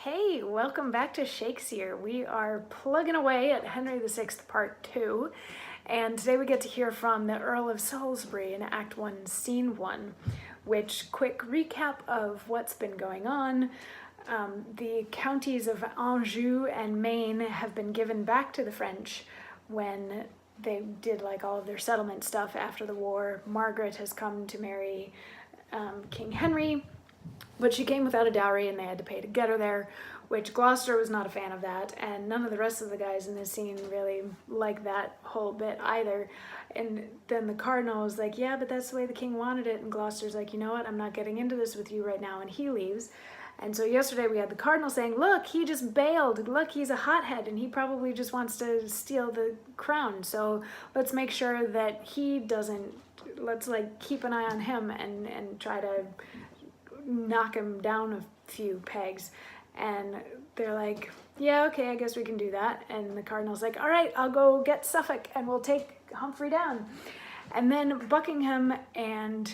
Hey, welcome back to Shakesyear. We are plugging away at Henry VI Part 2, and today we get to hear from the Earl of Salisbury in Act 1, Scene 1, which, quick recap of what's been going on. The counties of Anjou and Maine have been given back to the French when they did like all of their settlement stuff after the war. Margaret has come to marry King Henry, but she came without a dowry and they had to pay to get her there, which Gloucester was not a fan of that, and none of the rest of the guys in this scene really like that whole bit either. And then the cardinal was like, yeah, but that's the way the king wanted it, and Gloucester's like, you know what, I'm not getting into this with you right now, and he leaves. And so yesterday we had the cardinal saying, look, he just bailed, look, he's a hothead and he probably just wants to steal the crown, so let's make sure that he doesn't, let's like keep an eye on him and try to knock him down a few pegs. And they're like, yeah, okay, I guess we can do that. And the cardinal's like, all right, I'll go get Suffolk and we'll take Humphrey down. And then Buckingham and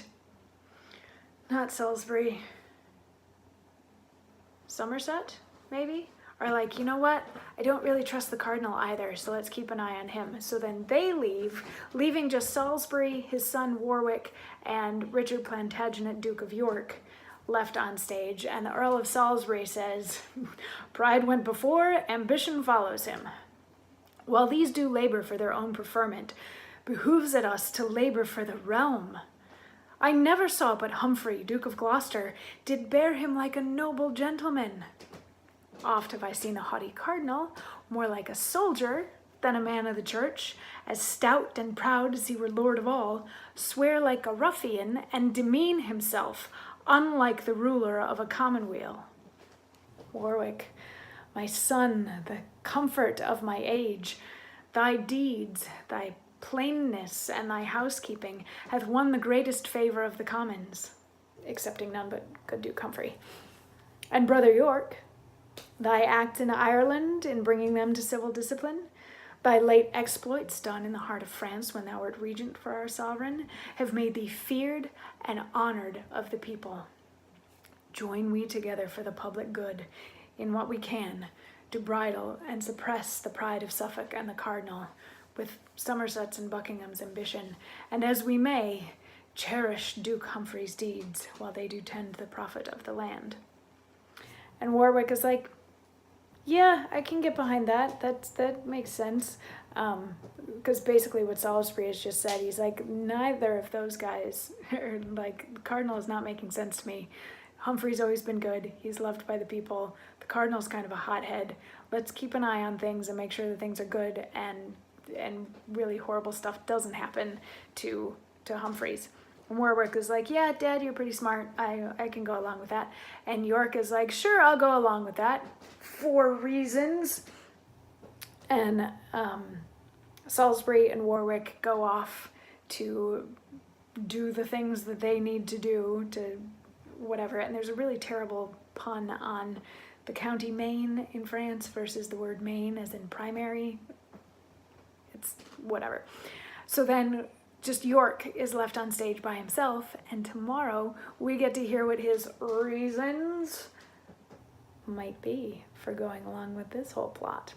not Salisbury, Somerset maybe, are like, you know what, I don't really trust the cardinal either, so let's keep an eye on him. So then they leave, leaving just Salisbury, his son Warwick, and Richard Plantagenet, Duke of York, left on stage. And the Earl of Salisbury says, pride went before, ambition follows him. While these do labor for their own preferment, behooves it us to labor for the realm. I never saw but Humphrey, Duke of Gloucester, did bear him like a noble gentleman. Oft have I seen a haughty cardinal, more like a soldier than a man of the church, as stout and proud as he were lord of all, swear like a ruffian, and demean himself, unlike the ruler of a commonweal. Warwick, my son, the comfort of my age, thy deeds, thy plainness, and thy housekeeping hath won the greatest favor of the commons, excepting none but good Duke Humphrey. And brother York, thy act in Ireland in bringing them to civil discipline, thy late exploits done in the heart of France when thou wert regent for our sovereign, have made thee feared and honored of the people. Join we together for the public good in what we can to bridle and suppress the pride of Suffolk and the cardinal, with Somerset's and Buckingham's ambition, and as we may, cherish Duke Humphrey's deeds while they do tend the profit of the land. And Warwick is like, yeah, I can get behind that. That makes sense. Because basically what Salisbury has just said, he's like, neither of those guys, are like, the cardinal is not making sense to me. Humphrey's always been good. He's loved by the people. The cardinal's kind of a hothead. Let's keep an eye on things and make sure that things are good and really horrible stuff doesn't happen to Humphreys. And Warwick is like, yeah, Dad, you're pretty smart. I can go along with that. And York is like, sure, I'll go along with that for reasons. And Salisbury and Warwick go off to do the things that they need to do to whatever. And there's a really terrible pun on the county Maine in France versus the word Maine as in primary. It's whatever. So then just York is left on stage by himself, and tomorrow we get to hear what his reasons might be for going along with this whole plot.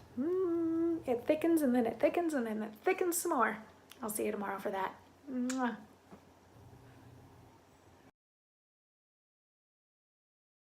It thickens and then it thickens and then it thickens some more. I'll see you tomorrow for that. Mwah.